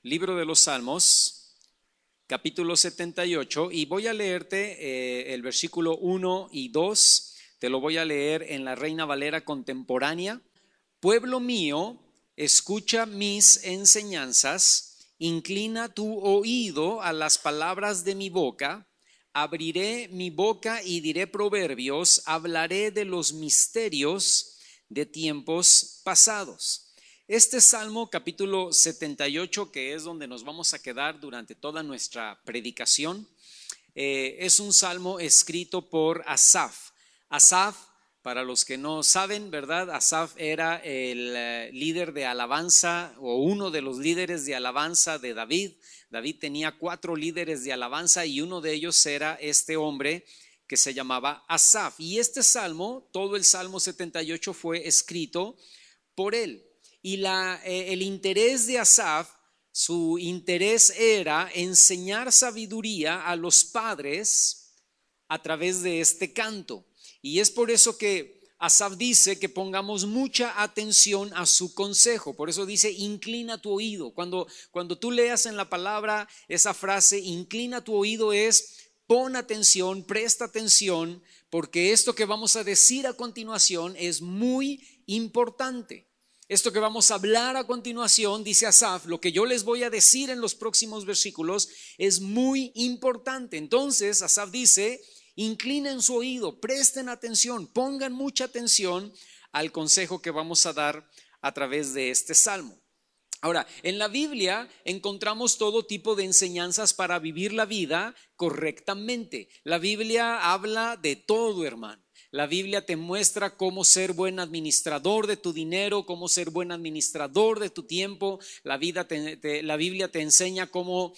Libro de los Salmos, capítulo 78, y voy a leerte el versículo 1 y 2. Te lo voy a leer en la Reina Valera contemporánea. Pueblo mío, escucha mis enseñanzas, inclina tu oído a las palabras de mi boca. Abriré mi boca y diré proverbios, hablaré de los misterios de tiempos pasados. Este Salmo capítulo 78, que es donde nos vamos a quedar durante toda nuestra predicación, es un salmo escrito por Asaf. Asaf, para los que no saben, ¿verdad? Asaf era el líder de alabanza o uno de los líderes de alabanza de David. David tenía 4 líderes de alabanza y uno de ellos era este hombre que se llamaba Asaf. Y este salmo, todo el Salmo 78 fue escrito por él. Y el interés de Asaf, su interés era enseñar sabiduría a los padres a través de este canto. Y es por eso que Asaf dice que pongamos mucha atención a su consejo. Por eso dice, inclina tu oído. Cuando tú leas en la palabra esa frase, inclina tu oído, es pon atención, presta atención, porque esto que vamos a decir a continuación es muy importante. Esto que vamos a hablar a continuación, dice Asaf, lo que yo les voy a decir en los próximos versículos es muy importante. Entonces Asaf dice, inclinen su oído, presten atención, pongan mucha atención al consejo que vamos a dar a través de este salmo. Ahora, en la Biblia encontramos todo tipo de enseñanzas para vivir la vida correctamente. La Biblia habla de todo, hermano. La Biblia te muestra cómo ser buen administrador de tu dinero, cómo ser buen administrador de tu tiempo. La Biblia te enseña cómo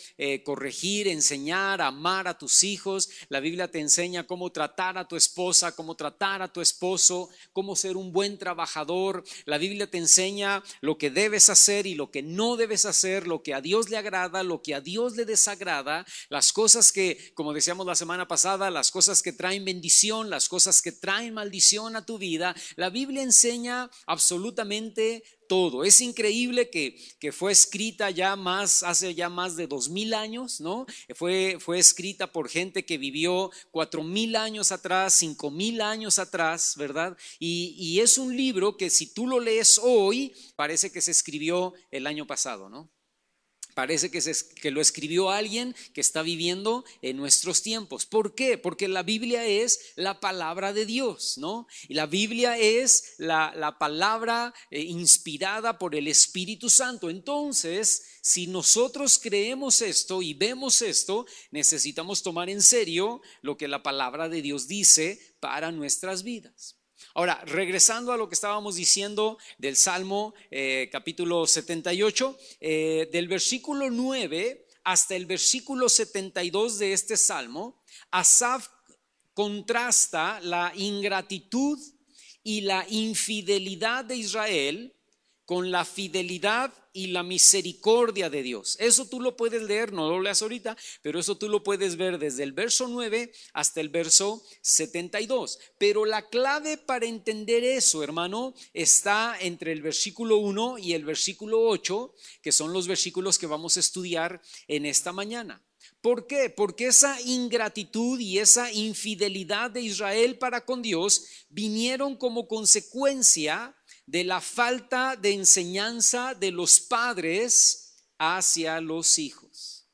corregir, enseñar, amar a tus hijos. La Biblia te enseña cómo tratar a tu esposa, cómo tratar a tu esposo, cómo ser un buen trabajador. La Biblia te enseña lo que debes hacer y lo que no debes hacer, lo que a Dios le agrada, lo que a Dios le desagrada, las cosas que, como decíamos la semana pasada, las cosas que traen bendición, las cosas que traen maldición a tu vida. La Biblia enseña absolutamente todo. Es increíble que fue escrita hace ya más de 2000 años, ¿no? Fue escrita por gente que vivió 4000 años atrás, 5000 años atrás, ¿verdad? Y es un libro que si tú lo lees hoy, parece que se escribió el año pasado, ¿no? Parece que lo escribió alguien que está viviendo en nuestros tiempos. ¿Por qué? Porque la Biblia es la palabra de Dios, ¿no? Y la Biblia es la palabra inspirada por el Espíritu Santo. Entonces, si nosotros creemos esto y vemos esto, necesitamos tomar en serio lo que la palabra de Dios dice para nuestras vidas. Ahora, regresando a lo que estábamos diciendo del Salmo capítulo 78, del versículo 9 hasta el versículo 72 de este Salmo, Asaf contrasta la ingratitud y la infidelidad de Israel con la fidelidad y la misericordia de Dios. Eso tú lo puedes leer, no lo leas ahorita, pero eso tú lo puedes ver desde el verso 9 hasta el verso 72. Pero la clave para entender eso, hermano, está entre el versículo 1 y el versículo 8, que son los versículos que vamos a estudiar en esta mañana. ¿Por qué? Porque esa ingratitud y esa infidelidad de Israel para con Dios vinieron como consecuencia de la falta de enseñanza de los padres hacia los hijos.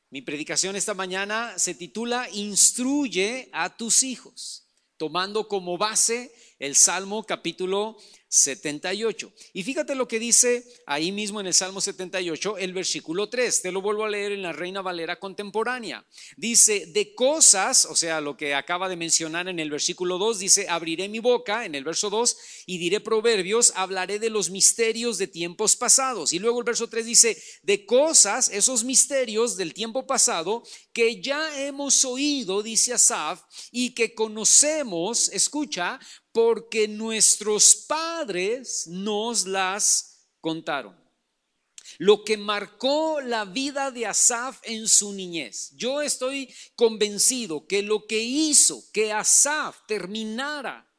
Mi predicación esta mañana se titula Instruye a tus hijos, tomando como base el Salmo capítulo 78. Y fíjate lo que dice ahí mismo en el Salmo 78, el versículo 3. Te lo vuelvo a leer en la Reina Valera contemporánea. Dice, de cosas, o sea, lo que acaba de mencionar en el versículo 2, dice, abriré mi boca, en el verso 2, y diré proverbios, hablaré de los misterios de tiempos pasados. Y luego el verso 3 dice, de cosas, esos misterios del tiempo pasado, que ya hemos oído, dice Asaf, y que conocemos, escucha, porque nuestros padres nos las contaron. Lo que marcó la vida de Asaf en su niñez. Yo estoy convencido que lo que hizo que Asaf terminara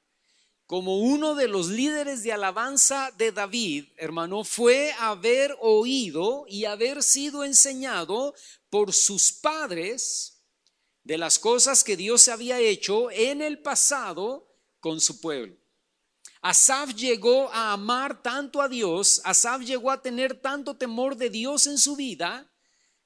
como uno de los líderes de alabanza de David, hermano, fue haber oído y haber sido enseñado por sus padres de las cosas que Dios había hecho en el pasado con su pueblo. Asaf llegó a amar tanto a Dios, Asaf llegó a tener tanto temor de Dios en su vida,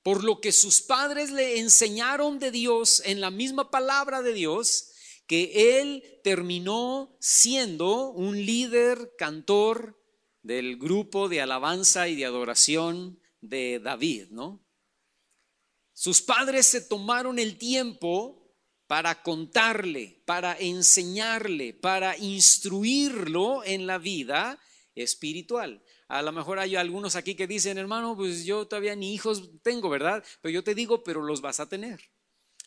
por lo que sus padres le enseñaron de Dios en la misma palabra de Dios, que él terminó siendo un líder, cantor del grupo de alabanza y de adoración de David, ¿no? Sus padres se tomaron el tiempo para contarle, para enseñarle, para instruirlo en la vida espiritual. A lo mejor hay algunos aquí que dicen, hermano, pues yo todavía ni hijos tengo, ¿verdad? Pero yo te digo, pero los vas a tener.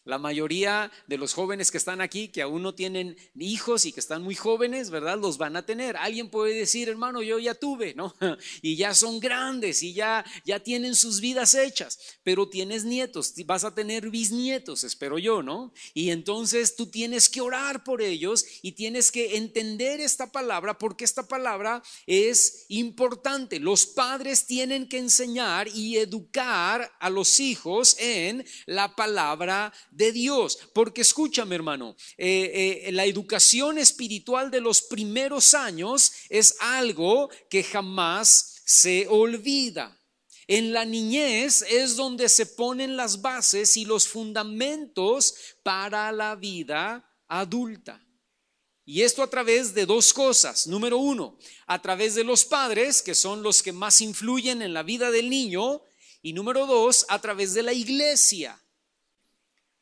La mayoría de los jóvenes que están aquí, que aún no tienen hijos y que están muy jóvenes, ¿verdad? Los van a tener. Alguien puede decir, hermano, yo ya tuve, ¿no? Y ya son grandes y ya tienen sus vidas hechas, pero tienes nietos, vas a tener bisnietos, espero yo, ¿no? Y entonces tú tienes que orar por ellos y tienes que entender esta palabra, porque esta palabra es importante. Los padres tienen que enseñar y educar a los hijos en la palabra de Dios, porque escúchame, hermano, la educación espiritual de los primeros años es algo que jamás se olvida. En la niñez es donde se ponen las bases y los fundamentos para la vida adulta. Y esto a través de dos cosas. Número uno, a través de los padres, que son los que más influyen en la vida del niño. Y número dos, a través de la iglesia.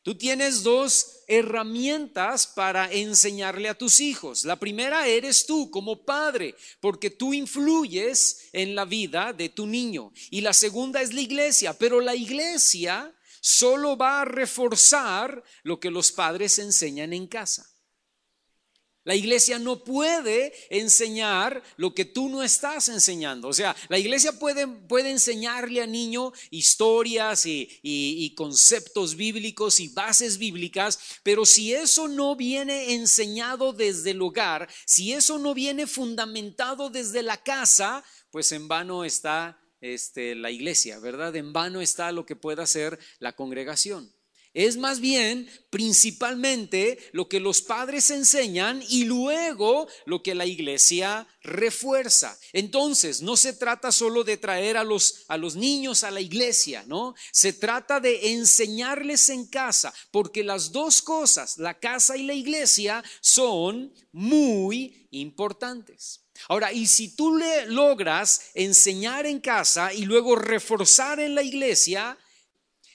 Tú tienes dos herramientas para enseñarle a tus hijos. La primera eres tú como padre, porque tú influyes en la vida de tu niño. Y la segunda es la iglesia, pero la iglesia solo va a reforzar lo que los padres enseñan en casa. La iglesia no puede enseñar lo que tú no estás enseñando. O sea, la iglesia puede enseñarle al niño historias y conceptos bíblicos y bases bíblicas, pero si eso no viene enseñado desde el hogar, si eso no viene fundamentado desde la casa, pues en vano está la iglesia, ¿verdad? En vano está lo que pueda hacer la congregación. Es más bien principalmente lo que los padres enseñan y luego lo que la iglesia refuerza. Entonces no se trata solo de traer a los niños a la iglesia, ¿no? Se trata de enseñarles en casa, porque las dos cosas, la casa y la iglesia, son muy importantes. Ahora, y si tú le logras enseñar en casa y luego reforzar en la iglesia,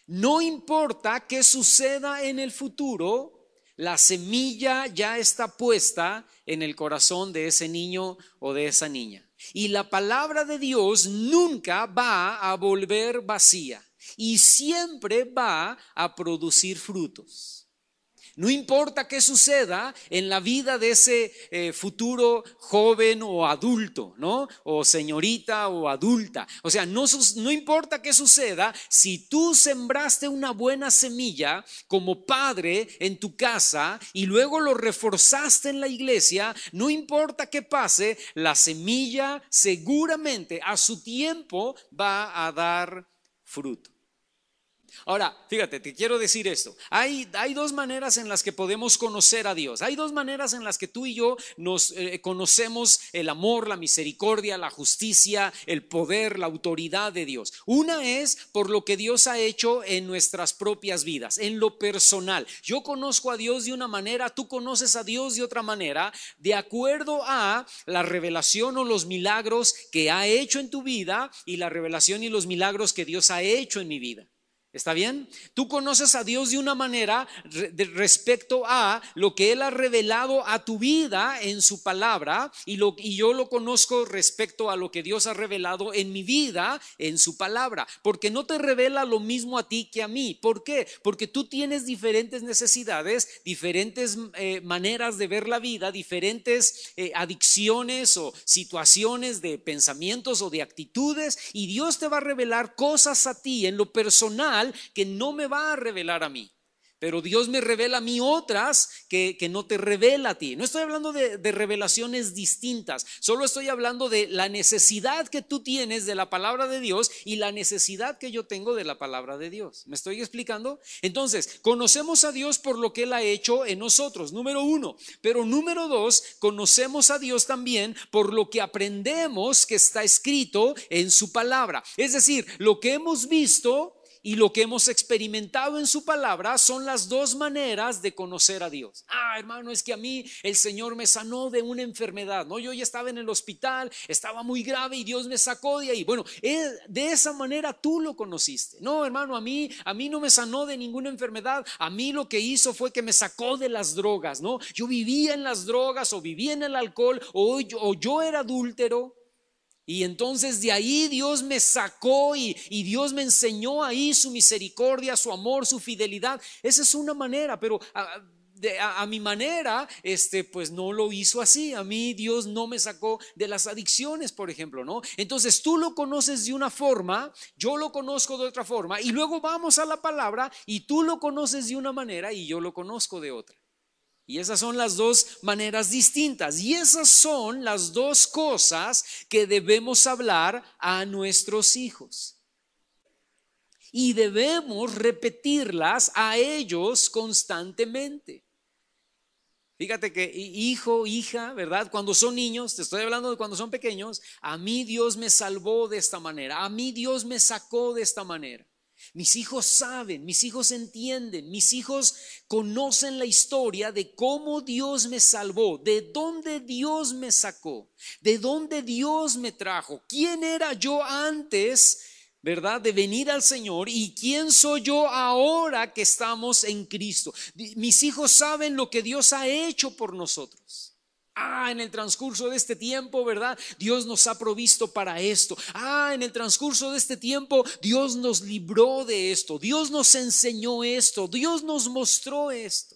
no importa qué suceda en el futuro, la semilla ya está puesta en el corazón de ese niño o de esa niña. Y la palabra de Dios nunca va a volver vacía y siempre va a producir frutos. No importa qué suceda en la vida de ese futuro joven o adulto, ¿no? O señorita o adulta. O sea, no importa qué suceda, si tú sembraste una buena semilla como padre en tu casa y luego lo reforzaste en la iglesia, no importa qué pase, la semilla seguramente a su tiempo va a dar fruto. Ahora, fíjate, te quiero decir esto. Hay dos maneras en las que podemos conocer a Dios. Hay dos maneras en las que tú y yo nos conocemos el amor, la misericordia, la justicia, el poder, la autoridad de Dios. Una es por lo que Dios ha hecho en nuestras propias vidas, en lo personal. Yo conozco a Dios de una manera, tú conoces a Dios de otra manera, de acuerdo a la revelación o los milagros que ha hecho en tu vida y la revelación y los milagros que Dios ha hecho en mi vida. ¿Está bien? Tú conoces a Dios de una manera respecto a lo que Él ha revelado a tu vida en su palabra y yo lo conozco respecto a lo que Dios ha revelado en mi vida en su palabra, porque no te revela lo mismo a ti que a mí. ¿Por qué? Porque tú tienes diferentes necesidades, diferentes maneras de ver la vida, diferentes adicciones o situaciones de pensamientos o de actitudes, y Dios te va a revelar cosas a ti en lo personal que no me va a revelar a mí. Pero Dios me revela a mí otras que no te revela a ti. No estoy hablando de revelaciones distintas, solo estoy hablando de la necesidad que tú tienes de la palabra de Dios y la necesidad que yo tengo de la palabra de Dios. ¿Me estoy explicando? Entonces, conocemos a Dios por lo que Él ha hecho en nosotros, número uno. Pero número dos, conocemos a Dios también por lo que aprendemos que está escrito en su palabra. Es decir, lo que hemos visto y lo que hemos experimentado en su palabra son las dos maneras de conocer a Dios. Hermano, es que a mí el Señor me sanó de una enfermedad, ¿no? Yo ya estaba en el hospital, estaba muy grave y Dios me sacó de ahí. Bueno, de esa manera tú lo conociste. No, hermano, a mí no me sanó de ninguna enfermedad. A mí lo que hizo fue que me sacó de las drogas, ¿no? Yo vivía en las drogas o vivía en el alcohol o yo era adúltero. Y entonces de ahí Dios me sacó y Dios me enseñó ahí su misericordia, su amor, su fidelidad. Esa es una manera, pero a mi manera, pues no lo hizo así. A mí Dios no me sacó de las adicciones, por ejemplo, ¿no? Entonces tú lo conoces de una forma, yo lo conozco de otra forma, y luego vamos a la palabra y tú lo conoces de una manera y yo lo conozco de otra. Y esas son las dos maneras distintas. Y esas son las dos cosas que debemos hablar a nuestros hijos. Y debemos repetirlas a ellos constantemente. Fíjate que hijo, hija, ¿verdad? Cuando son niños, te estoy hablando de cuando son pequeños, a mí Dios me salvó de esta manera, a mí Dios me sacó de esta manera. Mis hijos saben, mis hijos entienden, mis hijos conocen la historia de cómo Dios me salvó, de dónde Dios me sacó, de dónde Dios me trajo, quién era yo antes, ¿verdad?, de venir al Señor y quién soy yo ahora que estamos en Cristo. Mis hijos saben lo que Dios ha hecho por nosotros. En el transcurso de este tiempo, ¿verdad? Dios nos ha provisto para esto. En el transcurso de este tiempo, Dios nos libró de esto. Dios nos enseñó esto. Dios nos mostró esto.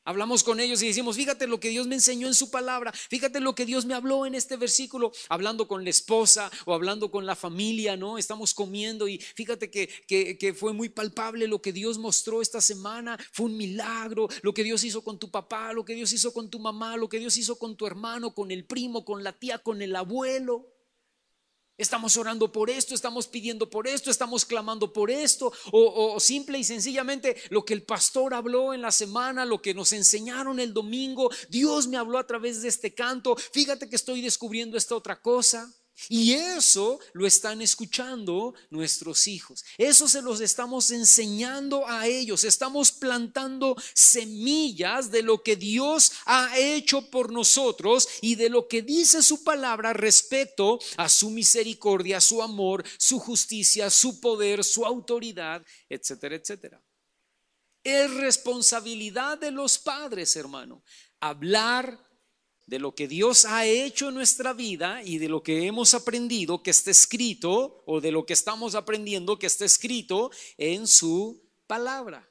Hablamos con ellos y decimos, fíjate lo que Dios me enseñó en su palabra, fíjate lo que Dios me habló en este versículo, hablando con la esposa o hablando con la familia, ¿no? Estamos comiendo y fíjate que fue muy palpable lo que Dios mostró esta semana, fue un milagro, lo que Dios hizo con tu papá, lo que Dios hizo con tu mamá, lo que Dios hizo con tu hermano, con el primo, con la tía, con el abuelo. Estamos orando por esto, estamos pidiendo por esto, estamos clamando por esto, o simple y sencillamente lo que el pastor habló en la semana, lo que nos enseñaron el domingo, Dios me habló a través de este canto, fíjate que estoy descubriendo esta otra cosa. Y eso lo están escuchando nuestros hijos. Eso se los estamos enseñando a ellos. Estamos plantando semillas de lo que Dios ha hecho por nosotros y de lo que dice su palabra respecto a su misericordia, su amor, su justicia, su poder, su autoridad, etcétera, etcétera. Es responsabilidad de los padres, hermano, hablar de lo que Dios ha hecho en nuestra vida y de lo que hemos aprendido que está escrito, o de lo que estamos aprendiendo que está escrito en su palabra.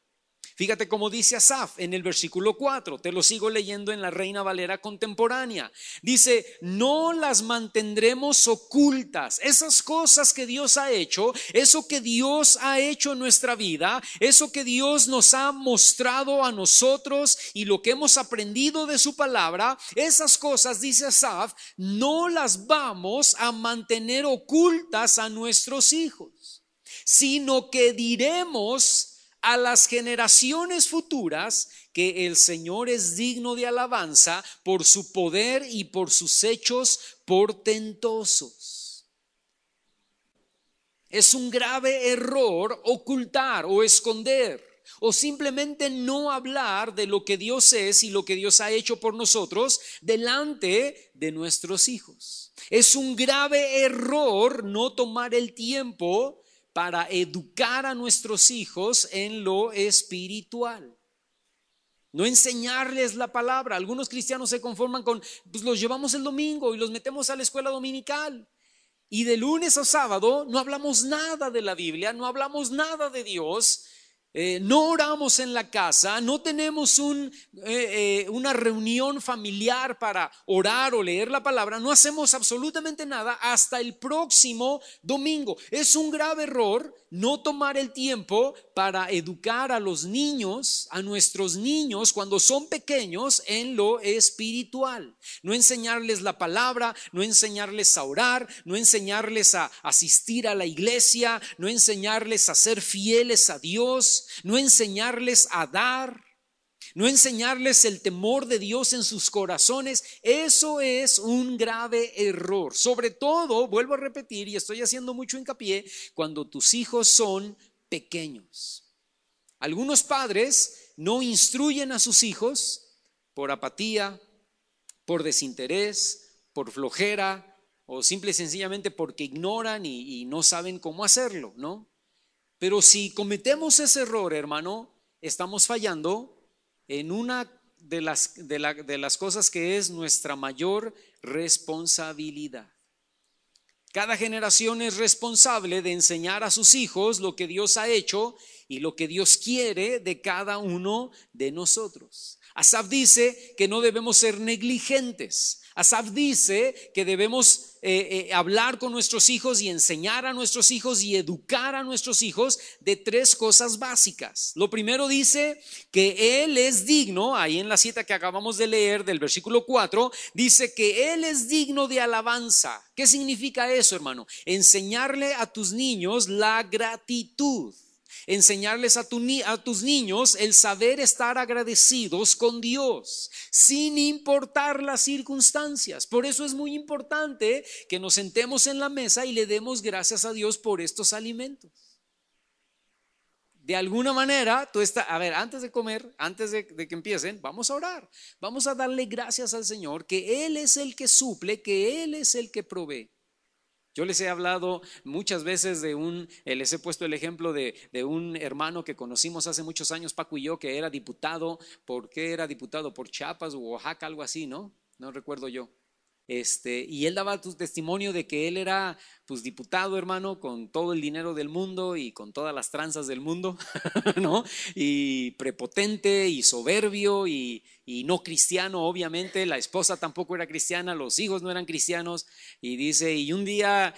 Fíjate cómo dice Asaf en el versículo 4, te lo sigo leyendo en la Reina Valera contemporánea. Dice, no las mantendremos ocultas. Esas cosas que Dios ha hecho, eso que Dios ha hecho en nuestra vida, eso que Dios nos ha mostrado a nosotros y lo que hemos aprendido de su palabra, esas cosas, dice Asaf, no las vamos a mantener ocultas a nuestros hijos, sino que diremos a las generaciones futuras que el Señor es digno de alabanza por su poder y por sus hechos portentosos. Es un grave error ocultar o esconder o simplemente no hablar de lo que Dios es y lo que Dios ha hecho por nosotros delante de nuestros hijos. Es un grave error no tomar el tiempo para educar a nuestros hijos en lo espiritual. No enseñarles la palabra. Algunos cristianos se conforman con, pues los llevamos el domingo y los metemos a la escuela dominical. Y de lunes a sábado no hablamos nada de la Biblia, no hablamos nada de Dios. No oramos en la casa, no tenemos una reunión familiar para orar o leer la palabra, no hacemos absolutamente nada hasta el próximo domingo. Es un grave error no tomar el tiempo para educar a los niños, a nuestros niños cuando son pequeños en lo espiritual. No enseñarles la palabra, no enseñarles a orar, no enseñarles a asistir a la iglesia, no enseñarles a ser fieles a Dios, no enseñarles a dar, no enseñarles el temor de Dios en sus corazones. Eso es un grave error. Sobre todo, vuelvo a repetir y estoy haciendo mucho hincapié, cuando tus hijos son pequeños. Algunos padres no instruyen a sus hijos por apatía, por desinterés, por flojera o simple y sencillamente porque ignoran y no saben cómo hacerlo, ¿no? Pero si cometemos ese error, hermano, estamos fallando en una de las cosas que es nuestra mayor responsabilidad. Cada generación es responsable de enseñar a sus hijos lo que Dios ha hecho y lo que Dios quiere de cada uno de nosotros. Asaf dice que no debemos ser negligentes. Asaf dice que debemos hablar con nuestros hijos y enseñar a nuestros hijos y educar a nuestros hijos de tres cosas básicas. Lo primero dice que Él es digno, ahí en la cita que acabamos de leer del versículo 4, dice que Él es digno de alabanza. ¿Qué significa eso, hermano? Enseñarle a tus niños la gratitud. Enseñarles a tus niños el saber estar agradecidos con Dios, sin importar las circunstancias. Por eso es muy importante que nos sentemos en la mesa y le demos gracias a Dios por estos alimentos. De alguna manera, antes de comer, antes de que empiecen, vamos a orar. Vamos a darle gracias al Señor, que Él es el que suple, que Él es el que provee. Yo les he hablado muchas veces les he puesto el ejemplo de un hermano que conocimos hace muchos años, Paco y yo, que era diputado. ¿Por qué era diputado? Por Chiapas o Oaxaca, algo así, ¿no? No recuerdo yo. Y él daba tu testimonio de que él era pues diputado, hermano, con todo el dinero del mundo y con todas las tranzas del mundo, ¿no? Y prepotente y soberbio y no cristiano, obviamente. La esposa tampoco era cristiana, los hijos no eran cristianos. Y dice, y un día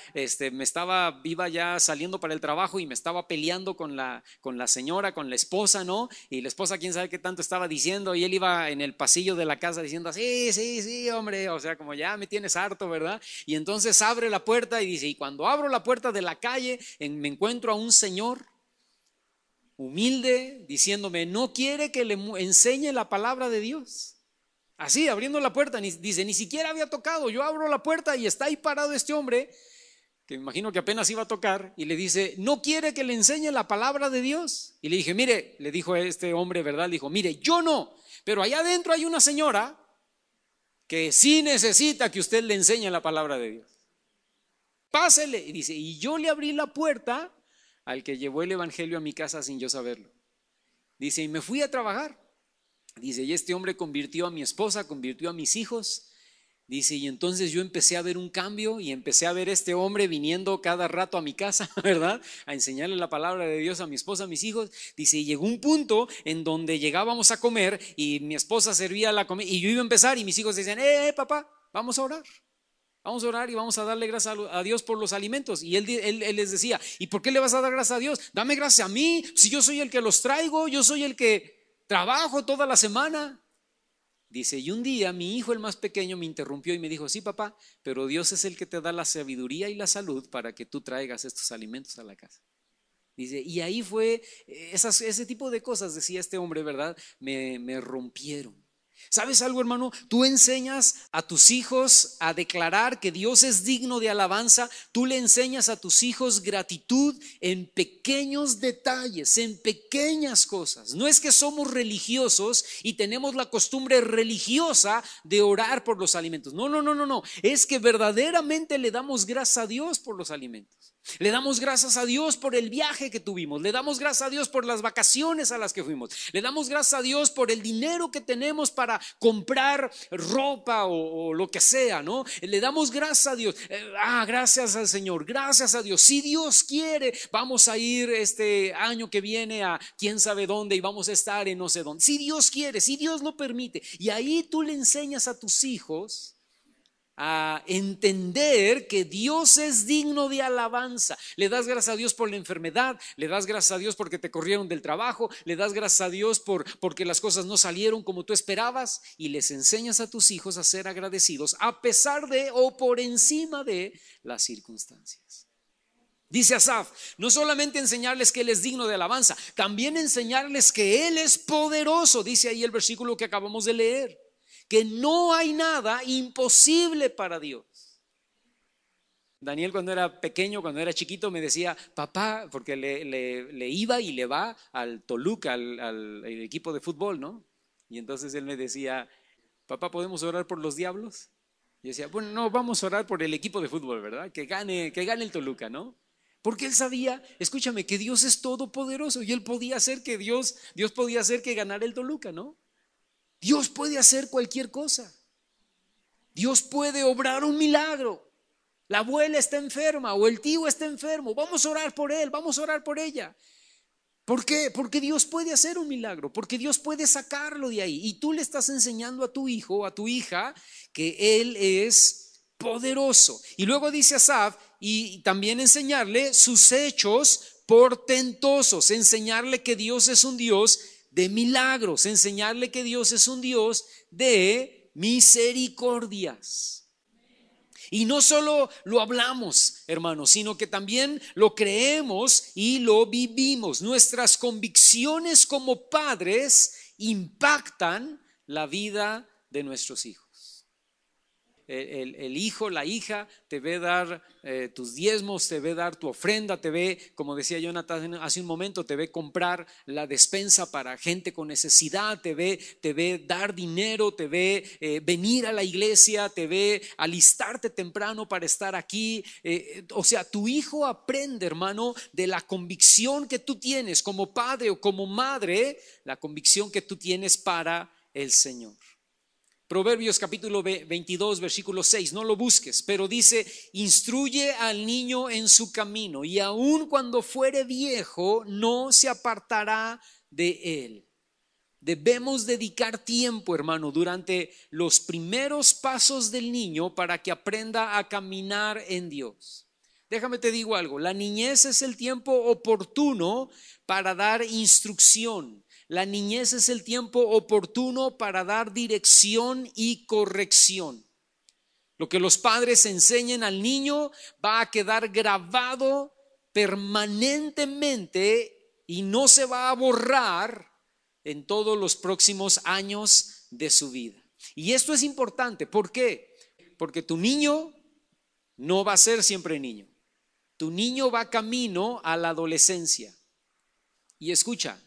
iba ya saliendo para el trabajo y me estaba peleando con la señora, con la esposa, ¿no? Y la esposa quién sabe qué tanto estaba diciendo, y él iba en el pasillo de la casa diciendo, sí, hombre, o sea, como ya me tienes harto, ¿verdad? Y entonces abre la puerta y dice, y cuando abro la puerta de la calle, me encuentro a un señor humilde diciéndome, no quiere que le enseñe la palabra de Dios. Así, abriendo la puerta, dice, ni siquiera había tocado. Yo abro la puerta y está ahí parado este hombre, que me imagino que apenas iba a tocar, y le dice, no quiere que le enseñe la palabra de Dios. Y le dije, mire, le dijo este hombre, ¿verdad? Le dijo, mire, yo no, pero allá adentro hay una señora que sí necesita que usted le enseñe la palabra de Dios. Pásele. Y dice, y yo le abrí la puerta al que llevó el evangelio a mi casa sin yo saberlo. Dice, y me fui a trabajar. Dice, y este hombre convirtió a mi esposa, convirtió a mis hijos. Dice, y entonces yo empecé a ver un cambio y empecé a ver este hombre viniendo cada rato a mi casa, ¿verdad? A enseñarle la palabra de Dios a mi esposa, a mis hijos. Dice, y llegó un punto en donde llegábamos a comer y mi esposa servía la comida y yo iba a empezar y mis hijos decían, papá, vamos a orar. Vamos a orar y vamos a darle gracias a Dios por los alimentos. Y él les decía, ¿y por qué le vas a dar gracias a Dios? Dame gracias a mí, si yo soy el que los traigo, yo soy el que trabajo toda la semana. Dice, y un día mi hijo, el más pequeño, me interrumpió y me dijo, sí, papá, pero Dios es el que te da la sabiduría y la salud para que tú traigas estos alimentos a la casa. Dice, y ahí fue, ese tipo de cosas, decía este hombre, ¿verdad? Me rompieron. ¿Sabes algo, hermano? Tú enseñas a tus hijos a declarar que Dios es digno de alabanza. Tú le enseñas a tus hijos gratitud en pequeños detalles, en pequeñas cosas. No es que somos religiosos y tenemos la costumbre religiosa de orar por los alimentos. No. Es que verdaderamente le damos gracias a Dios por los alimentos. Le damos gracias a Dios por el viaje que tuvimos. Le damos gracias a Dios por las vacaciones a las que fuimos. Le damos gracias a Dios por el dinero que tenemos para comprar ropa o lo que sea, ¿no? Le damos gracias a Dios. Gracias al Señor, gracias a Dios. Si Dios quiere, vamos a ir este año que viene a quién sabe dónde y vamos a estar en no sé dónde. Si Dios quiere, si Dios lo permite. Y ahí tú le enseñas a tus hijos a entender que Dios es digno de alabanza. Le das gracias a Dios por la enfermedad, le das gracias a Dios porque te corrieron del trabajo, le das gracias a Dios porque las cosas no salieron como tú esperabas, y les enseñas a tus hijos a ser agradecidos a pesar de o por encima de las circunstancias. Dice Asaf, no solamente enseñarles que Él es digno de alabanza, también enseñarles que Él es poderoso. Dice ahí el versículo que acabamos de leer, que no hay nada imposible para Dios. Daniel, cuando era pequeño, cuando era chiquito, me decía, papá, porque le iba y le va al Toluca, al equipo de fútbol, ¿no? Y entonces él me decía, papá, ¿podemos orar por los diablos? Y yo decía, bueno, no, vamos a orar por el equipo de fútbol, ¿verdad? Que gane el Toluca, ¿no? Porque él sabía, escúchame, que Dios es todopoderoso y él podía hacer que Dios podía hacer que ganara el Toluca, ¿no? Dios puede hacer cualquier cosa. Dios puede obrar un milagro. La abuela está enferma o el tío está enfermo. Vamos a orar por él, vamos a orar por ella. ¿Por qué? Porque Dios puede hacer un milagro, porque Dios puede sacarlo de ahí. Y tú le estás enseñando a tu hijo o a tu hija que Él es poderoso. Y luego dice Asaf, y también enseñarle sus hechos portentosos, enseñarle que Dios es un Dios de milagros, enseñarle que Dios es un Dios de misericordias. Y no solo lo hablamos, hermanos, sino que también lo creemos y lo vivimos. Nuestras convicciones como padres impactan la vida de nuestros hijos. El hijo, la hija te ve dar tus diezmos, te ve dar tu ofrenda, te ve, como decía Jonathan hace un momento, te ve comprar la despensa para gente con necesidad, te ve dar dinero, te ve venir a la iglesia, te ve alistarte temprano para estar aquí. O sea, tu hijo aprende, hermano, de la convicción que tú tienes como padre o como madre, la convicción que tú tienes para el Señor. Proverbios capítulo 22 versículo 6, no lo busques, pero dice, instruye al niño en su camino y aun cuando fuere viejo no se apartará de él. Debemos dedicar tiempo, hermano, durante los primeros pasos del niño para que aprenda a caminar en Dios. Déjame te digo algo, la niñez es el tiempo oportuno para dar instrucción. La niñez es el tiempo oportuno para dar dirección y corrección. Lo que los padres enseñen al niño va a quedar grabado permanentemente y no se va a borrar en todos los próximos años de su vida. Y esto es importante. ¿Por qué? Porque tu niño no va a ser siempre niño. Tu niño va camino a la adolescencia. Y escucha,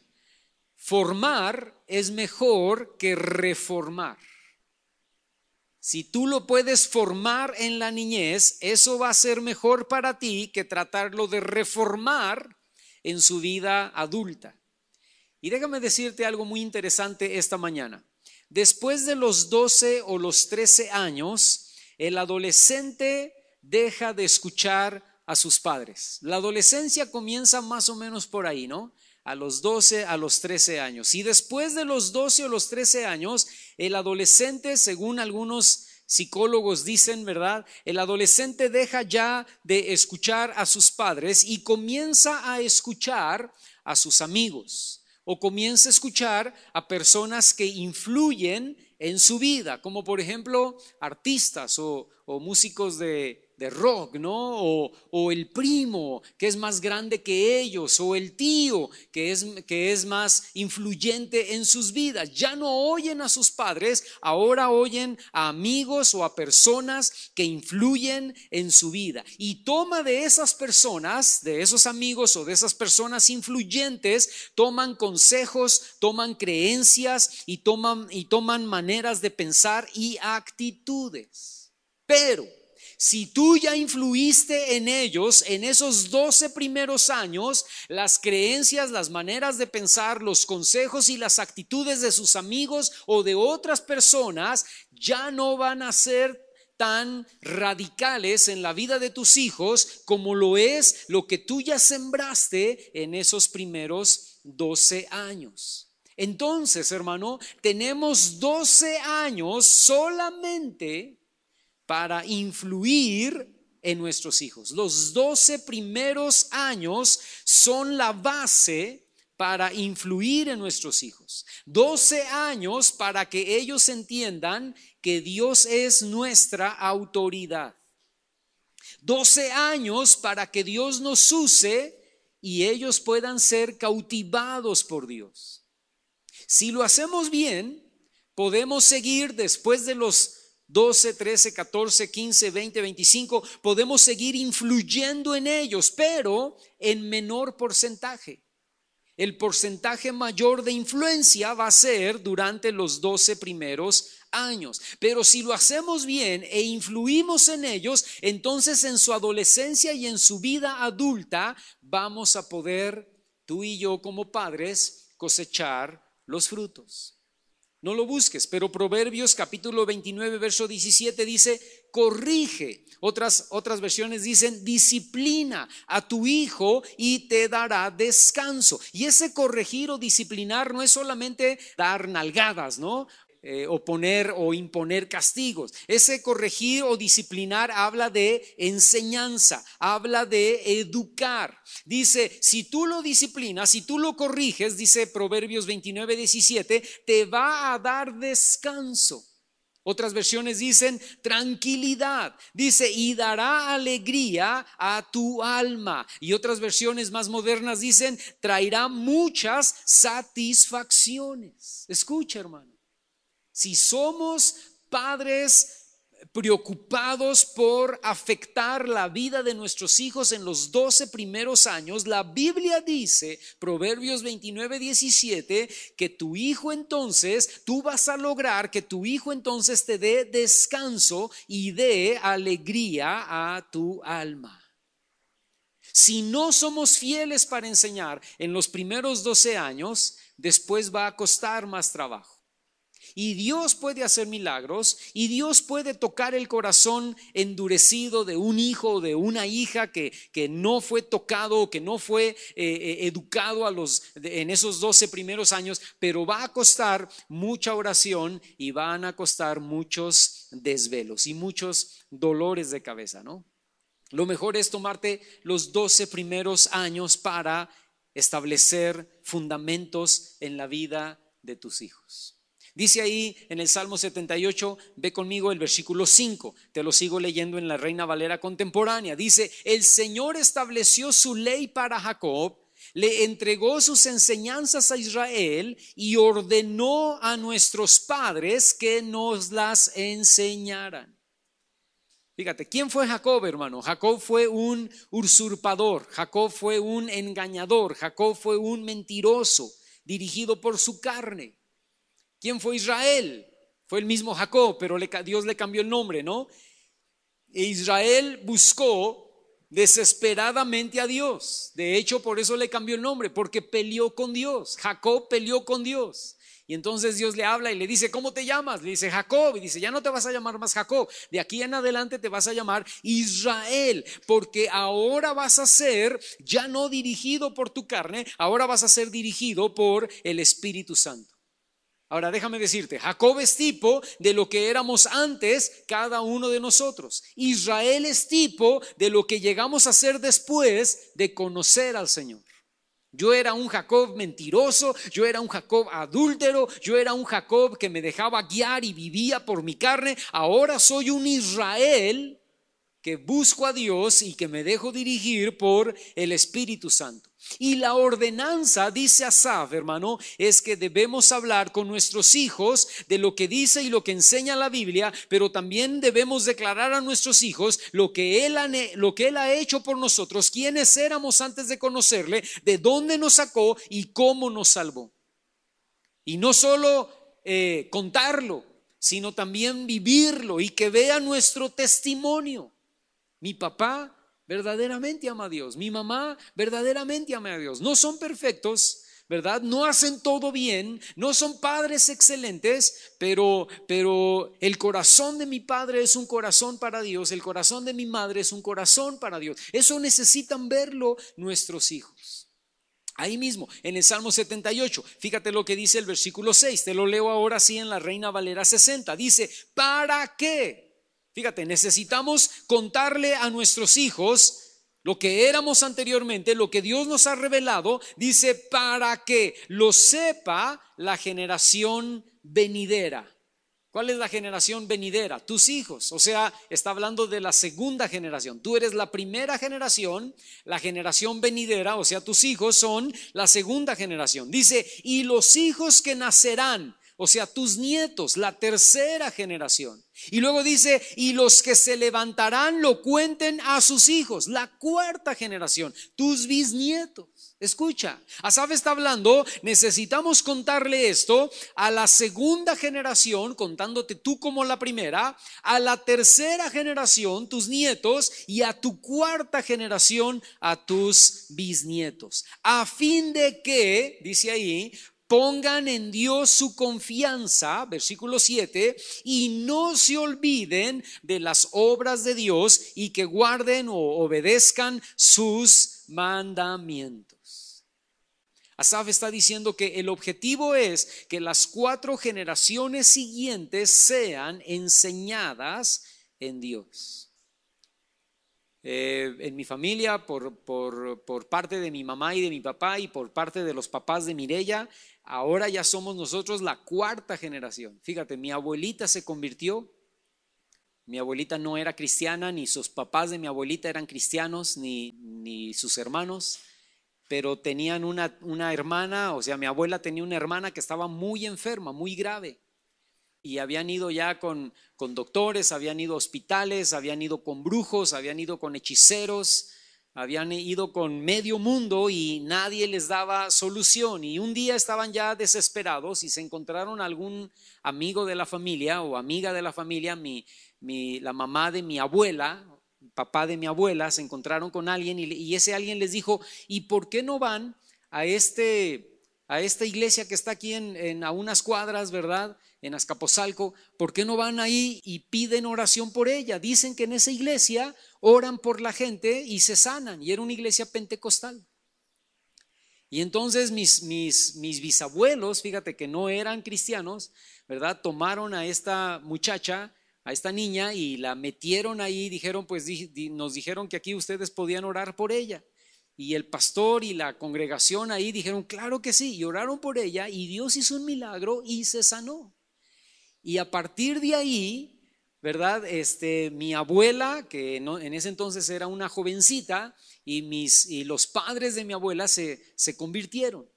formar es mejor que reformar. Si tú lo puedes formar en la niñez, eso va a ser mejor para ti que tratarlo de reformar en su vida adulta. Y déjame decirte algo muy interesante esta mañana. Después de los 12 o los 13 años, el adolescente deja de escuchar a sus padres. La adolescencia comienza más o menos por ahí, ¿no? A los 12, a los 13 años. Y después de los 12 o los 13 años, el adolescente, según algunos psicólogos dicen, ¿verdad? El adolescente deja ya de escuchar a sus padres y comienza a escuchar a sus amigos, o comienza a escuchar a personas que influyen en su vida, como por ejemplo artistas o músicos de rock, ¿no? O el primo que es más grande que ellos, o el tío que es más influyente en sus vidas. Ya no oyen a sus padres, ahora oyen a amigos o a personas que influyen en su vida. Y toma de esas personas, de esos amigos o de esas personas influyentes, toman consejos, toman creencias y toman maneras de pensar y actitudes. Pero si tú ya influiste en ellos en esos 12 primeros años, las creencias, las maneras de pensar, los consejos y las actitudes de sus amigos o de otras personas ya no van a ser tan radicales en la vida de tus hijos como lo es lo que tú ya sembraste en esos primeros 12 años. Entonces, hermano, tenemos 12 años solamente para influir en nuestros hijos. Los 12 primeros años son la base para influir en nuestros hijos. 12 años para que ellos entiendan que Dios es nuestra autoridad. 12 años para que Dios nos use y ellos puedan ser cautivados por Dios. Si lo hacemos bien, podemos seguir después de los 12, 13, 14, 15, 20, 25, podemos seguir influyendo en ellos, pero en menor porcentaje. El porcentaje mayor de influencia va a ser durante los 12 primeros años. Pero si lo hacemos bien e influimos en ellos, entonces en su adolescencia y en su vida adulta vamos a poder, tú y yo como padres, cosechar los frutos. No lo busques, pero Proverbios capítulo 29 verso 17 dice: corrige. Otras versiones dicen: disciplina a tu hijo y te dará descanso. Y ese corregir o disciplinar no es solamente dar nalgadas, ¿no? O poner o imponer castigos. Ese corregir o disciplinar habla de enseñanza, habla de educar. Dice, si tú lo disciplinas, si tú lo corriges, dice Proverbios 29, 17, te va a dar descanso. Otras versiones dicen tranquilidad, dice, y dará alegría a tu alma. Y otras versiones más modernas dicen, traerá muchas satisfacciones. Escucha, hermano. Si somos padres preocupados por afectar la vida de nuestros hijos en los 12 primeros años, la Biblia dice, Proverbios 29, 17, que tu hijo entonces, tú vas a lograr que tu hijo entonces te dé descanso y dé alegría a tu alma. Si no somos fieles para enseñar en los primeros 12 años, después va a costar más trabajo. Y Dios puede hacer milagros y Dios puede tocar el corazón endurecido de un hijo o de una hija que no fue tocado o que no fue educado en esos 12 primeros años, pero va a costar mucha oración y van a costar muchos desvelos y muchos dolores de cabeza, ¿no? Lo mejor es tomarte los 12 primeros años para establecer fundamentos en la vida de tus hijos. Dice ahí en el Salmo 78, ve conmigo el versículo 5, te lo sigo leyendo en la Reina Valera contemporánea. Dice, el Señor estableció su ley para Jacob, le entregó sus enseñanzas a Israel y ordenó a nuestros padres que nos las enseñaran. Fíjate, ¿quién fue Jacob, hermano? Jacob fue un usurpador, Jacob fue un engañador, Jacob fue un mentiroso, dirigido por su carne. ¿Quién fue Israel? Fue el mismo Jacob, pero Dios le cambió el nombre, ¿no? E Israel buscó desesperadamente a Dios. De hecho, por eso le cambió el nombre, porque peleó con Dios. Jacob peleó con Dios. Y entonces Dios le habla y le dice, ¿cómo te llamas? Le dice Jacob, y dice, ya no te vas a llamar más Jacob, de aquí en adelante te vas a llamar Israel, porque ahora vas a ser ya no dirigido por tu carne, ahora vas a ser dirigido por el Espíritu Santo. Ahora déjame decirte, Jacob es tipo de lo que éramos antes cada uno de nosotros. Israel es tipo de lo que llegamos a ser después de conocer al Señor. Yo era un Jacob mentiroso, yo era un Jacob adúltero, yo era un Jacob que me dejaba guiar y vivía por mi carne. Ahora soy un Israel que busco a Dios y que me dejo dirigir por el Espíritu Santo. Y la ordenanza, dice Asaf, hermano, es que debemos hablar con nuestros hijos de lo que dice y lo que enseña la Biblia, pero también debemos declarar a nuestros hijos lo que Él ha hecho por nosotros, quiénes éramos antes de conocerle, de dónde nos sacó y cómo nos salvó. Y no solo contarlo, sino también vivirlo y que vea nuestro testimonio. Mi papá verdaderamente ama a Dios. Mi mamá verdaderamente ama a Dios. No son perfectos, ¿verdad? No hacen todo bien, no son padres excelentes, pero el corazón de mi padre es un corazón para Dios, el corazón de mi madre es un corazón para Dios. Eso necesitan verlo nuestros hijos. Ahí mismo, en el Salmo 78, fíjate lo que dice el versículo 6, te lo leo ahora sí en la Reina Valera 60, dice, ¿para qué? Fíjate, necesitamos contarle a nuestros hijos lo que éramos anteriormente, lo que Dios nos ha revelado, dice, para que lo sepa la generación venidera. ¿Cuál es la generación venidera? Tus hijos. O sea, está hablando de la segunda generación. Tú eres la primera generación, la generación venidera, o sea, tus hijos son la segunda generación. Dice, y los hijos que nacerán, o sea, tus nietos, la tercera generación. Y luego dice, y los que se levantarán lo cuenten a sus hijos, la cuarta generación, tus bisnietos. Escucha, Asaf está hablando, necesitamos contarle esto a la segunda generación, contándote tú como la primera, a la tercera generación, tus nietos, y a tu cuarta generación, a tus bisnietos. A fin de que, dice ahí, pongan en Dios su confianza, versículo 7, y no se olviden de las obras de Dios y que guarden o obedezcan sus mandamientos. Asaf está diciendo que el objetivo es que las 4 generaciones siguientes sean enseñadas en Dios. En mi familia, por parte de mi mamá y de mi papá y por parte de los papás de Mireya, ahora ya somos nosotros la 4ª generación. Fíjate, mi abuelita se convirtió. Mi abuelita no era cristiana, ni sus papás de mi abuelita eran cristianos, ni sus hermanos. Pero tenían una hermana, o sea, mi abuela tenía una hermana que estaba muy enferma, muy grave. Y habían ido ya con doctores, habían ido a hospitales, habían ido con brujos, habían ido con hechiceros, habían ido con medio mundo y nadie les daba solución. Y un día estaban ya desesperados y se encontraron algún amigo de la familia o amiga de la familia, la mamá de mi abuela, papá de mi abuela, se encontraron con alguien y ese alguien les dijo, ¿y por qué no van a esta iglesia que está aquí a unas cuadras, ¿verdad? En Azcapotzalco, ¿por qué no van ahí y piden oración por ella? Dicen que en esa iglesia oran por la gente y se sanan, y era una iglesia pentecostal. Y entonces mis bisabuelos, fíjate que no eran cristianos, ¿verdad? Tomaron a esta muchacha, a esta niña, y la metieron ahí, dijeron, pues nos dijeron que aquí ustedes podían orar por ella. Y el pastor y la congregación ahí dijeron, claro que sí, y oraron por ella, y Dios hizo un milagro y se sanó. Y a partir de ahí, ¿verdad? Mi abuela, que en ese entonces era una jovencita, y los padres de mi abuela se convirtieron.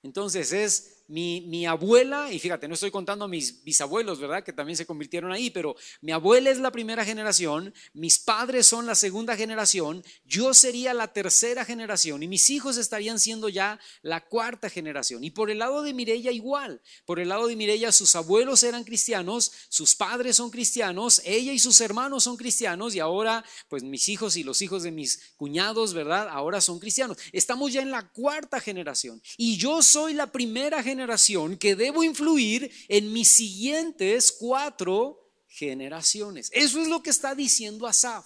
Entonces es mi abuela, y fíjate, no estoy contando a mis bisabuelos, ¿verdad? Que también se convirtieron ahí, pero mi abuela es la primera generación, mis padres son la segunda generación, yo sería la tercera generación y mis hijos estarían siendo ya la 4ª generación. Y por el lado de Mireya igual, por el lado de Mireya sus abuelos eran cristianos, sus padres son cristianos, ella y sus hermanos son cristianos, y ahora pues mis hijos y los hijos de mis cuñados, ¿verdad? Ahora son cristianos. Estamos ya en la 4ª generación y yo soy la primera generación que debo influir en mis siguientes 4 generaciones. Eso es lo que está diciendo Asaf.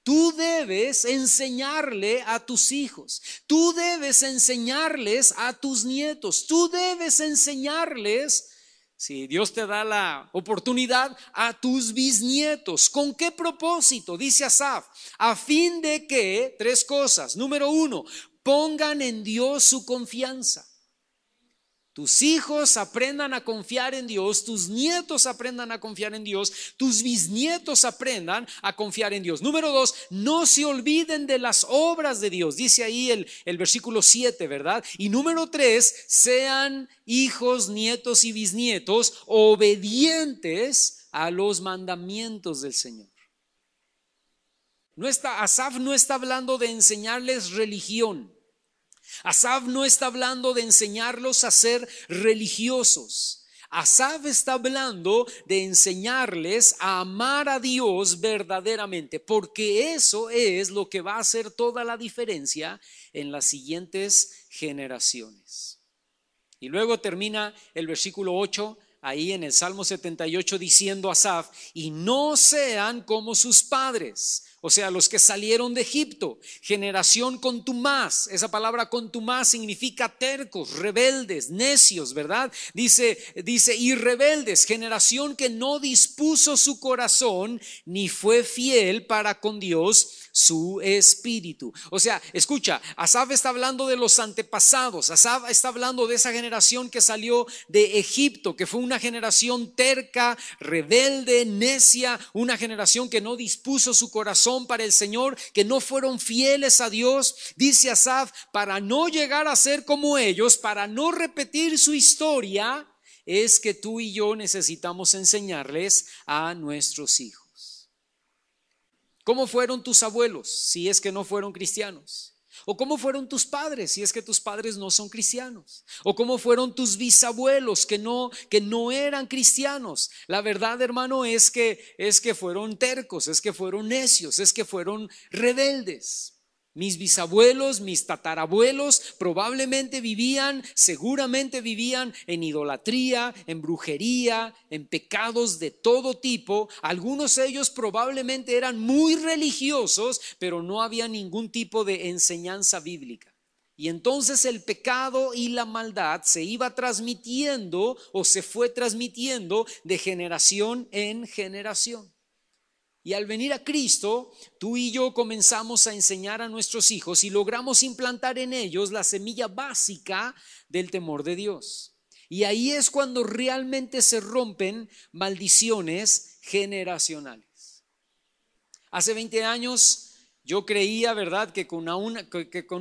Tú debes enseñarle a tus hijos, tú debes enseñarles a tus nietos, tú debes enseñarles, si Dios te da la oportunidad, a tus bisnietos. ¿Con qué propósito? Dice Asaf, a fin de que 3 cosas. Número 1, pongan en Dios su confianza. Tus hijos aprendan a confiar en Dios, tus nietos aprendan a confiar en Dios, tus bisnietos aprendan a confiar en Dios. Número 2, no se olviden de las obras de Dios. Dice ahí el versículo 7, ¿verdad? Y número 3, sean hijos, nietos y bisnietos obedientes a los mandamientos del Señor. Asaf no está hablando de enseñarles religión. Asaf no está hablando de enseñarlos a ser religiosos. Asaf está hablando de enseñarles a amar a Dios verdaderamente, porque eso es lo que va a hacer toda la diferencia en las siguientes generaciones. Y luego termina el versículo 8, ahí en el Salmo 78, diciendo Asaf: y no sean como sus padres, o sea, los que salieron de Egipto, generación contumaz. Esa palabra contumaz significa tercos, rebeldes, necios, ¿verdad? Dice, y rebeldes, generación que no dispuso su corazón ni fue fiel para con Dios su espíritu. O sea, escucha, Asaf está hablando de los antepasados. Asaf está hablando de esa generación que salió de Egipto, que fue una generación terca, rebelde, necia, una generación que no dispuso su corazón para el Señor, que no fueron fieles a Dios. Dice Asaf, para no llegar a ser como ellos, para no repetir su historia, es que tú y yo necesitamos enseñarles a nuestros hijos. ¿Cómo fueron tus abuelos si es que no fueron cristianos? ¿O cómo fueron tus padres si es que tus padres no son cristianos? ¿O cómo fueron tus bisabuelos que no eran cristianos? La verdad, hermano, es que fueron tercos, es que fueron necios, es que fueron rebeldes. Mis bisabuelos, mis tatarabuelos seguramente vivían en idolatría, en brujería, en pecados de todo tipo. Algunos de ellos probablemente eran muy religiosos, pero no había ningún tipo de enseñanza bíblica. Y entonces el pecado y la maldad se iba transmitiendo o se fue transmitiendo de generación en generación. Y al venir a Cristo, tú y yo comenzamos a enseñar a nuestros hijos y logramos implantar en ellos la semilla básica del temor de Dios. Y ahí es cuando realmente se rompen maldiciones generacionales. Hace 20 años yo creía, ¿verdad?, que con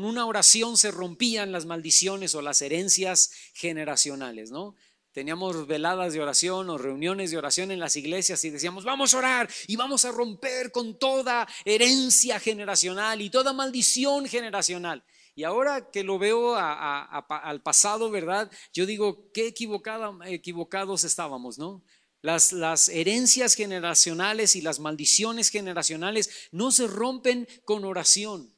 una oración se rompían las maldiciones o las herencias generacionales, ¿no? Teníamos veladas de oración o reuniones de oración en las iglesias y decíamos: vamos a orar y vamos a romper con toda herencia generacional y toda maldición generacional. Y ahora que lo veo al pasado, ¿verdad?, yo digo, qué equivocados estábamos, ¿no? Las herencias generacionales y las maldiciones generacionales no se rompen con oración.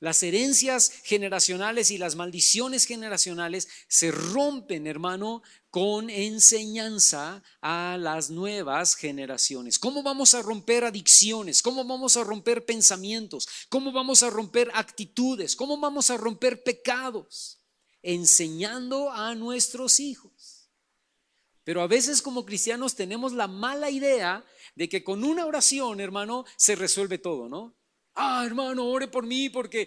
Las herencias generacionales y las maldiciones generacionales se rompen, hermano, con enseñanza a las nuevas generaciones. ¿Cómo vamos a romper adicciones? ¿Cómo vamos a romper pensamientos? ¿Cómo vamos a romper actitudes? ¿Cómo vamos a romper pecados? Enseñando a nuestros hijos. Pero a veces como cristianos tenemos la mala idea de que con una oración, hermano, se resuelve todo, ¿no? Hermano, ore por mí porque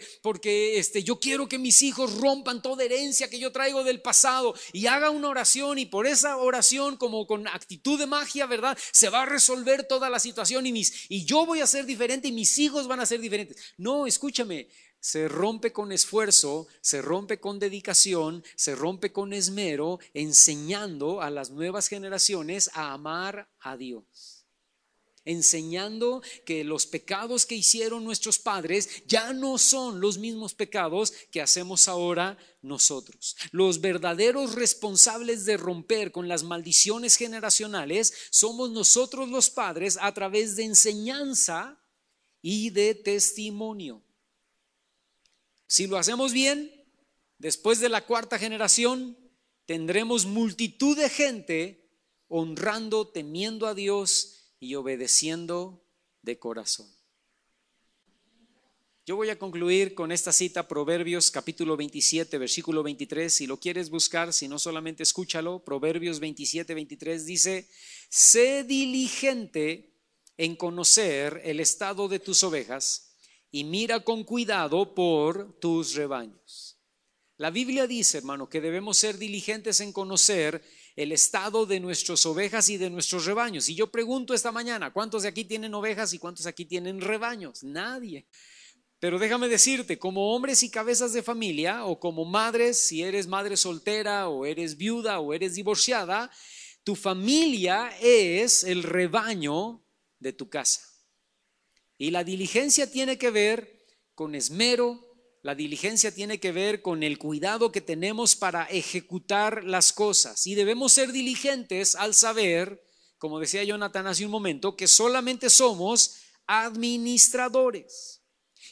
yo quiero que mis hijos rompan toda herencia que yo traigo del pasado, y haga una oración, y por esa oración, como con actitud de magia, ¿verdad?, se va a resolver toda la situación y yo voy a ser diferente y mis hijos van a ser diferentes. No, escúchame, se rompe con esfuerzo, se rompe con dedicación, se rompe con esmero, enseñando a las nuevas generaciones a amar a Dios. Enseñando que los pecados que hicieron nuestros padres ya no son los mismos pecados que hacemos ahora nosotros. Los verdaderos responsables de romper con las maldiciones generacionales somos nosotros los padres, a través de enseñanza y de testimonio. Si lo hacemos bien, después de la cuarta generación tendremos multitud de gente honrando, temiendo a Dios y obedeciendo de corazón. Yo voy a concluir con esta cita, Proverbios capítulo 27, versículo 23. Si lo quieres buscar, si no, solamente escúchalo. Proverbios 27, 23 dice: sé diligente en conocer el estado de tus ovejas y mira con cuidado por tus rebaños. La Biblia dice, hermano, que debemos ser diligentes en conocer el estado de nuestras ovejas y de nuestros rebaños. Y yo pregunto esta mañana, ¿cuántos de aquí tienen ovejas y cuántos aquí tienen rebaños? Nadie. Pero déjame decirte, como hombres y cabezas de familia, o como madres, si eres madre soltera o eres viuda o eres divorciada, tu familia es el rebaño de tu casa. Y la diligencia tiene que ver con esmero, La diligencia tiene que ver con el cuidado que tenemos para ejecutar las cosas. Y debemos ser diligentes al saber, como decía Jonathan hace un momento, que solamente somos administradores.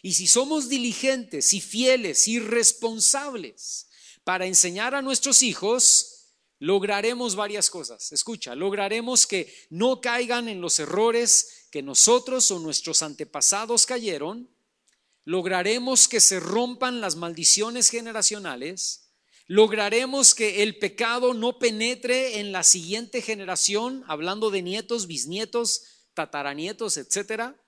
Y si somos diligentes y fieles y responsables para enseñar a nuestros hijos, lograremos varias cosas. Escucha, lograremos que no caigan en los errores que nosotros o nuestros antepasados cayeron. Lograremos que se rompan las maldiciones generacionales. Lograremos que el pecado no penetre en la siguiente generación, hablando de nietos, bisnietos, tataranietos, etcétera.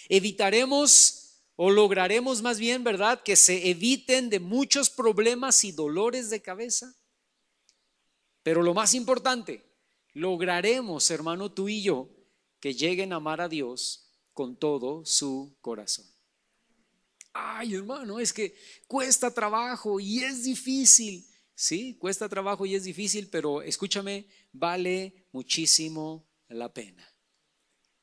Evitaremos o lograremos más bien, ¿verdad?, que se eviten de muchos problemas y dolores de cabeza. Pero lo más importante, lograremos, hermano, tú y yo, que lleguen a amar a Dios con todo su corazón. Ay, hermano, es que cuesta trabajo y es difícil. Sí, cuesta trabajo y es difícil, pero escúchame, vale muchísimo la pena.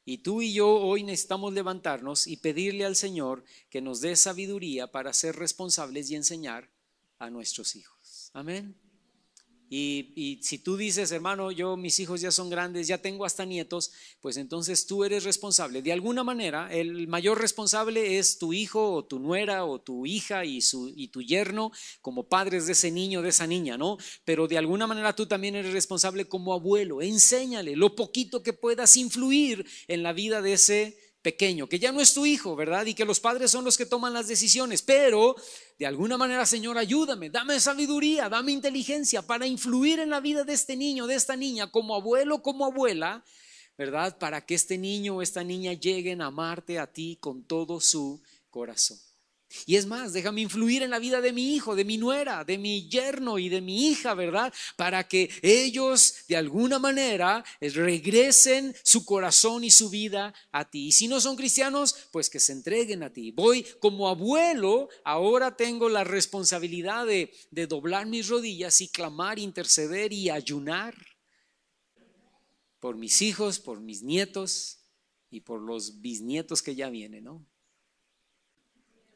Y tú y yo hoy necesitamos levantarnos y pedirle al Señor que nos dé sabiduría para ser responsables y enseñar a nuestros hijos. Amén. Y si tú dices, hermano, mis hijos ya son grandes, ya tengo hasta nietos, pues entonces tú eres responsable. De alguna manera, el mayor responsable es tu hijo o tu nuera o tu hija y tu yerno como padres de ese niño, de esa niña, ¿no? Pero de alguna manera tú también eres responsable como abuelo. Enséñale lo poquito que puedas influir en la vida de ese pequeño, que ya no es tu hijo, ¿verdad? Y que los padres son los que toman las decisiones, pero de alguna manera, Señor, ayúdame, dame sabiduría, dame inteligencia para influir en la vida de este niño, de esta niña, como abuelo, como abuela, ¿verdad? Para que este niño o esta niña lleguen a amarte a ti con todo su corazón. Y es más, déjame influir en la vida de mi hijo, de mi nuera, de mi yerno y de mi hija, ¿verdad? Para que ellos de alguna manera regresen su corazón y su vida a ti. Y si no son cristianos, pues que se entreguen a ti. Voy como abuelo, ahora tengo la responsabilidad de doblar mis rodillas y clamar, interceder y ayunar por mis hijos, por mis nietos y por los bisnietos que ya vienen, ¿no?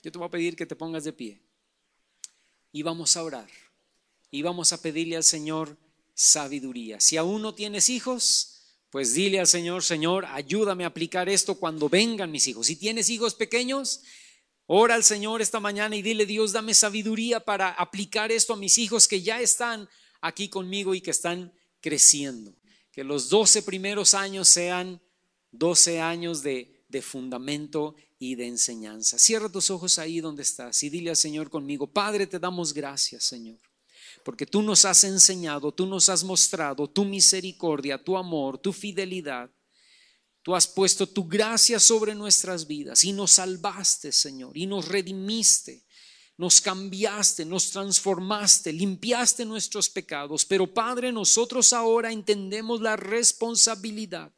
Yo te voy a pedir que te pongas de pie y vamos a orar y vamos a pedirle al Señor sabiduría. Si aún no tienes hijos, pues dile al Señor, Señor, ayúdame a aplicar esto cuando vengan mis hijos. Si tienes hijos pequeños, ora al Señor esta mañana y dile, Dios, dame sabiduría para aplicar esto a mis hijos que ya están aquí conmigo y que están creciendo. Que los 12 primeros años sean 12 años de fundamento y de enseñanza. Cierra tus ojos ahí donde estás y dile al Señor conmigo, Padre, te damos gracias, Señor, porque tú nos has enseñado, tú nos has mostrado tu misericordia, tu amor, tu fidelidad. Tú has puesto tu gracia sobre nuestras vidas y nos salvaste, Señor, y nos redimiste, nos cambiaste, nos transformaste, limpiaste nuestros pecados. Pero Padre, nosotros ahora entendemos la responsabilidad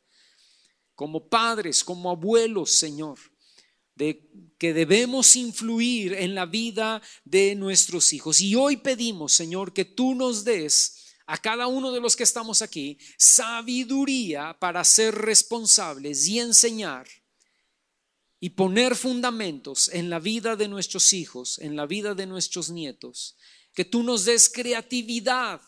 como padres, como abuelos, Señor, de que debemos influir en la vida de nuestros hijos. Y hoy pedimos, Señor, que tú nos des a cada uno de los que estamos aquí sabiduría para ser responsables y enseñar y poner fundamentos en la vida de nuestros hijos, en la vida de nuestros nietos. Que tú nos des creatividad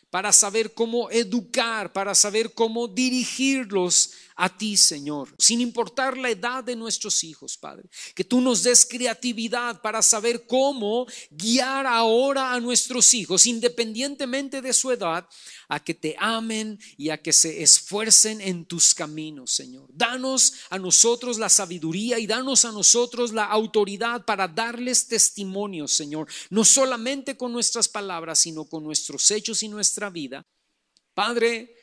para saber cómo educar, para saber cómo dirigirlos a ti, Señor, sin importar la edad de nuestros hijos, Padre. Que tú nos des creatividad para saber cómo guiar ahora a nuestros hijos, independientemente de su edad, a que te amen y a que se esfuercen en tus caminos, Señor. Danos a nosotros la sabiduría y danos a nosotros la autoridad para darles testimonio, Señor, no solamente con nuestras palabras, sino con nuestros hechos y nuestra vida. Padre,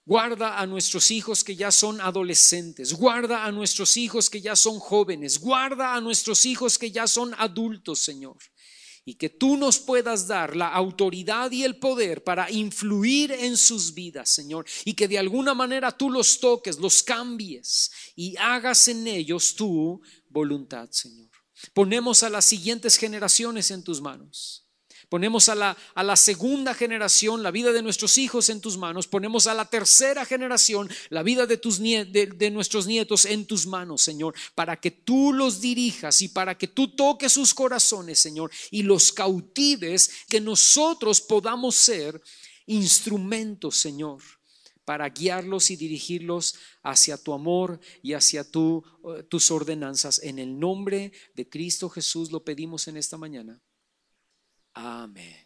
guarda a nuestros hijos que ya son adolescentes, guarda a nuestros hijos que ya son jóvenes, guarda a nuestros hijos que ya son adultos, Señor. Y que tú nos puedas dar la autoridad y el poder para influir en sus vidas, Señor. Y que de alguna manera tú los toques, los cambies y hagas en ellos tu voluntad, Señor. Ponemos a las siguientes generaciones en tus manos. Ponemos a la segunda generación, la vida de nuestros hijos en tus manos. Ponemos a la tercera generación, la vida de nuestros nietos en tus manos, Señor, para que tú los dirijas y para que tú toques sus corazones, Señor, y los cautives, que nosotros podamos ser instrumentos, Señor, para guiarlos y dirigirlos hacia tu amor y hacia tus ordenanzas. En el nombre de Cristo Jesús lo pedimos en esta mañana. Amén.